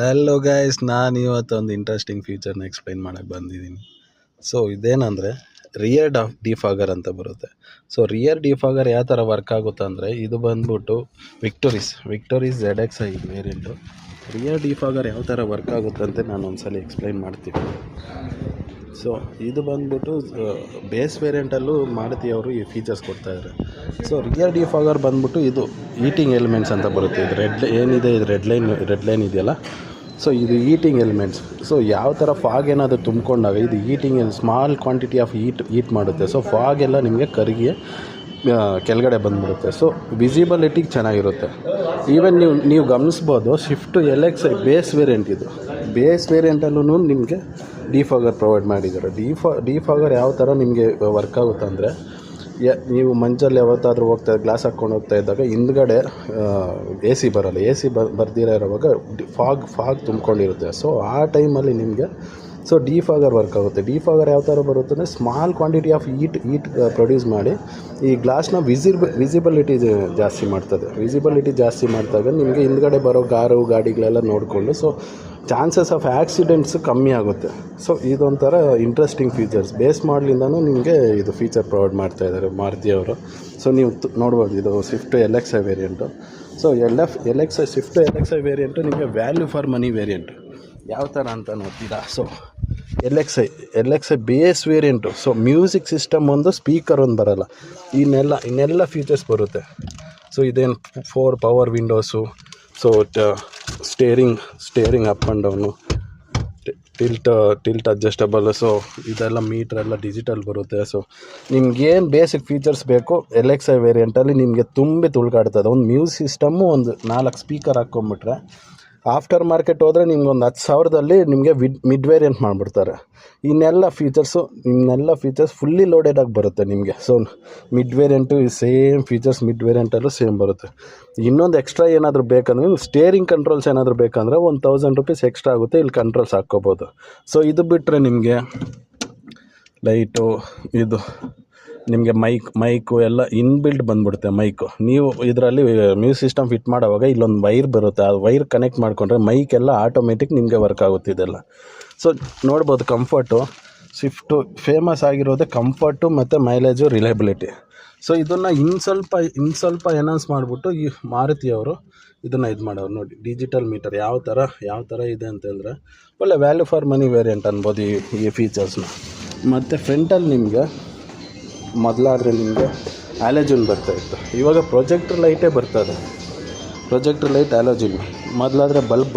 Hello guys, ನಾನು ಇವತ್ತು ಒಂದು ಇಂಟ್ರೆಸ್ಟಿಂಗ್ ಫೀಚರ್ನ ಎಕ್ಸ್ಪ್ಲೈನ್ ಮಾಡೋಕ್ಕೆ ಬಂದಿದ್ದೀನಿ. ಸೊ ಇದೇನಂದರೆ ರಿಯರ್ ಡಿಫಾಗರ್ ಅಂತ ಬರುತ್ತೆ. ಸೊ ರಿಯರ್ ಡಿಫಾಗರ್ ಯಾವ ಥರ ವರ್ಕ್ ಆಗುತ್ತೆ ಅಂದರೆ, ಇದು ಬಂದ್ಬಿಟ್ಟು ವಿಕ್ಟೋರಿಸ್ ZXi ವೇರಿಯಂಟು. ರಿಯರ್ ಡಿಫಾಗರ್ ಯಾವ ಥರ ವರ್ಕ್ ಆಗುತ್ತೆ ಅಂತ ನಾನು ಒಂದ್ಸಲ ಎಕ್ಸ್ಪ್ಲೈನ್ ಮಾಡ್ತೀನಿ. ಸೊ ಇದು ಬಂದ್ಬಿಟ್ಟು ಬೇಸ್ ವೇರಿಯಂಟಲ್ಲೂ ಮಾರುತಿ ಅವರು ಈ ಫೀಚರ್ಸ್ ಕೊಡ್ತಾಯಿದ್ದಾರೆ. ಸೊ ರಿಯರ್ ಡಿಫಾಗರ್ ಬಂದ್ಬಿಟ್ಟು ಇದು ಈಟಿಂಗ್ ಎಲಿಮೆಂಟ್ಸ್ ಅಂತ ಬರುತ್ತೆ. ಇದು ಇದು ರೆಡ್ ಲೈನ್ ಇದೆಯಲ್ಲ, ಸೊ ಇದು ಈಟಿಂಗ್ ಎಲಿಮೆಂಟ್ಸ್. ಸೊ ಯಾವ ಥರ ಫಾಗ್ ಏನಾದರೂ ತುಂಬಿಕೊಂಡಾಗ ಇದು ಸ್ಮಾಲ್ ಕ್ವಾಂಟಿಟಿ ಆಫ್ ಈಟ್ ಮಾಡುತ್ತೆ. ಸೊ ಫಾಗ್ ಎಲ್ಲ ನಿಮಗೆ ಕರಗಿ ಕೆಳಗಡೆ ಬಂದ್ಬಿಡುತ್ತೆ. ಸೊ ವಿಸಿಬಿಲಿಟಿಗೆ ಚೆನ್ನಾಗಿರುತ್ತೆ. ಈವನ್ ನೀವು ಗಮನಿಸ್ಬೋದು, ಸ್ವಿಫ್ಟ್ LXi ಬೇಸ್ ವೇರಿಯಂಟ್, ಇದು ಬೇಸ್ ವೇರಿಯಂಟಲ್ಲೂ ನಿಮಗೆ ಡಿಫಾಗರ್ ಪ್ರೊವೈಡ್ ಮಾಡಿದ್ದಾರೆ. ಡಿಫಾಗರ್ ಯಾವ ಥರ ನಿಮಗೆ ವರ್ಕ್ ಆಗುತ್ತೆ ಅಂದರೆ, ನೀವು ಮಂಚಲ್ಲಿ ಯಾವತ್ತಾದರೂ ಗ್ಲಾಸ್ ಹಾಕ್ಕೊಂಡು ಹೋಗ್ತಾ ಇದ್ದಾಗ ಹಿಂದ್ಗಡೆ AC ಬರೋಲ್ಲ. AC ಬರ್ದಿರೋ ಇರೋವಾಗ ಫಾಗ್ ತುಂಬ್ಕೊಂಡಿರುತ್ತೆ. ಸೊ ಆ ಟೈಮಲ್ಲಿ ನಿಮಗೆ ಡಿಫಾಗರ್ ವರ್ಕ್ ಆಗುತ್ತೆ. ಡಿಫಾಗರ್ ಯಾವ ಥರ ಬರುತ್ತೆ ಅಂದರೆ, small quantity of heat produce ಮಾಡಿ ಈ ಗ್ಲಾಸ್ನ ವಿಸಿಬಿಲಿಟಿ ಜಾಸ್ತಿ ಮಾಡ್ತದೆ. ವಿಸಿಬಿಲಿಟಿ ಜಾಸ್ತಿ ಮಾಡಿದಾಗ ನಿಮಗೆ ಹಿಂದ್ಗಡೆ ಬರೋ ಗಾಡಿಗಳೆಲ್ಲ ನೋಡಿಕೊಂಡು ಚಾನ್ಸಸ್ ಆಫ್ ಆಕ್ಸಿಡೆಂಟ್ಸ್ ಕಮ್ಮಿ ಆಗುತ್ತೆ. ಸೊ ಇದೊಂಥರ ಇಂಟ್ರೆಸ್ಟಿಂಗ್ ಫೀಚರ್ಸ್. ಬೇಸ್ ಮಾಡಲಿಂದನೂ ನಿಮಗೆ ಇದು ಫೀಚರ್ ಪ್ರೊವೈಡ್ ಮಾಡ್ತಾಯಿದ್ದಾರೆ ಮಾರುತಿಯವರು. ಸೊ ನೀವು ನೋಡ್ಬೋದು, ಇದು Swift LXi variant. So Swift LXi variant ನಿಮಗೆ ವ್ಯಾಲ್ಯೂ ಫಾರ್ ಮನಿ ವೇರಿಯಂಟು. ಯಾವ ಥರ ಅಂತ ನೋಡ್ತೀರಾ? So LXi base variant. So music system ಒಂದು, ಸ್ಪೀಕರ್ ಒಂದು ಬರೋಲ್ಲ. ಇನ್ನೆಲ್ಲ ಫೀಚರ್ಸ್ ಬರುತ್ತೆ. ಸೊ ಇದೇನು 4 power windows, so steering up and down, tilt adjustable. So ಇದೆಲ್ಲ ಮೀಟ್ರೆಲ್ಲ ಡಿಜಿಟಲ್ ಬರುತ್ತೆ. ಸೊ ನಿಮ್ಗೇನು ಬೇಸಿಕ್ ಫೀಚರ್ಸ್ ಬೇಕು LXi ವೇರಿಯಂಟಲ್ಲಿ ನಿಮಗೆ ತುಳ್ಕಾಡ್ತದೆ. ಒಂದು ಮ್ಯೂಸಿಕ್ ಸಿಸ್ಟಮ್ಮು, ಒಂದು 4 ಸ್ಪೀಕರ್ ಹಾಕ್ಕೊಂಬಿಟ್ರೆ, ಆಫ್ಟರ್ ಮಾರ್ಕೆಟ್ ಹೋದರೆ ನಿಮ್ಗೆ ಒಂದು 10,000ದಲ್ಲಿ ನಿಮಗೆ ಮಿಡ್ ವೇರಿಯಂಟ್ ಮಾಡಿಬಿಡ್ತಾರೆ. ಇನ್ನೆಲ್ಲ ಫೀಚರ್ಸ್ ಫುಲ್ಲಿ ಲೋಡೆಡ್ ಆಗಿ ಬರುತ್ತೆ ನಿಮಗೆ. So mid variant same features mid ವೇರಿಯಂಟಲ್ಲೂ ಸೇಮ್ ಬರುತ್ತೆ. ಇನ್ನೊಂದು ಎಕ್ಸ್ಟ್ರಾ ಏನಾದರೂ ಬೇಕಂದರೆ, ಸ್ಟೇರಿಂಗ್ ಕಂಟ್ರೋಲ್ಸ್ ಏನಾದರೂ ಬೇಕಂದರೆ ₹1,000 ಎಕ್ಸ್ಟ್ರಾ ಆಗುತ್ತೆ. ಇಲ್ಲಿ ಕಂಟ್ರೋಲ್ಸ್ ಹಾಕ್ಕೋಬೋದು. ಸೊ ಇದು ಬಿಟ್ಟರೆ ನಿಮಗೆ ಲೈಟು, ಇದು ನಿಮಗೆ ಮೈಕು ಎಲ್ಲ ಇನ್ಬಿಲ್ಟ್ ಬಂದ್ಬಿಡುತ್ತೆ. ನೀವು ಇದರಲ್ಲಿ ಮ್ಯೂಸಿಕ್ ಸಿಸ್ಟಮ್ ಫಿಟ್ ಮಾಡೋವಾಗ ಇಲ್ಲೊಂದು ವೈರ್ ಬರುತ್ತೆ. ಆ ವೈರ್ ಕನೆಕ್ಟ್ ಮಾಡಿಕೊಂಡ್ರೆ ಮೈಕೆಲ್ಲ ಆಟೋಮೆಟಿಕ್ ನಿಮಗೆ ವರ್ಕ್ ಆಗುತ್ತೆ ಇದೆಲ್ಲ. ಸೊ ನೋಡ್ಬೋದು, ಕಂಫರ್ಟು ಸ್ವಿಫ್ಟು ಫೇಮಸ್ ಆಗಿರೋದೇ ಕಂಫರ್ಟು ಮತ್ತು ಮೈಲೇಜು, ರಿಲಯಬಿಲಿಟಿ. ಸೊ ಇದನ್ನು ಇನ್ನು ಸ್ವಲ್ಪ ಎನ್ಹಾನ್ಸ್ ಮಾಡಿಬಿಟ್ಟು ಈ ಮಾರುತಿಯವರು ಇದನ್ನು ಇದು ಮಾಡೋರು. ನೋಡಿ, ಡಿಜಿಟಲ್ ಮೀಟರ್ ಯಾವ ಥರ ಇದೆ ಅಂತಂದರೆ, ಒಳ್ಳೆ ವ್ಯಾಲ್ಯೂ ಫಾರ್ ಮನಿ ವೇರಿಯಂಟ್ ಅನ್ಬೋದು ಈ ಫೀಚರ್ಸ್ನ. ಮತ್ತು ಫ್ರಂಟಲ್ಲಿ ನಿಮಗೆ ಮೊದಲಾದರೆ ನಿಮಗೆ ಹ್ಯಾಲೋಜನ್ ಬರ್ತಾಯಿತ್ತು. ಇವಾಗ ಪ್ರೊಜೆಕ್ಟರ್ ಲೈಟೇ ಬರ್ತದೆ. Projector light halogen. ಮೊದಲಾದರೆ ಬಲ್ಬ್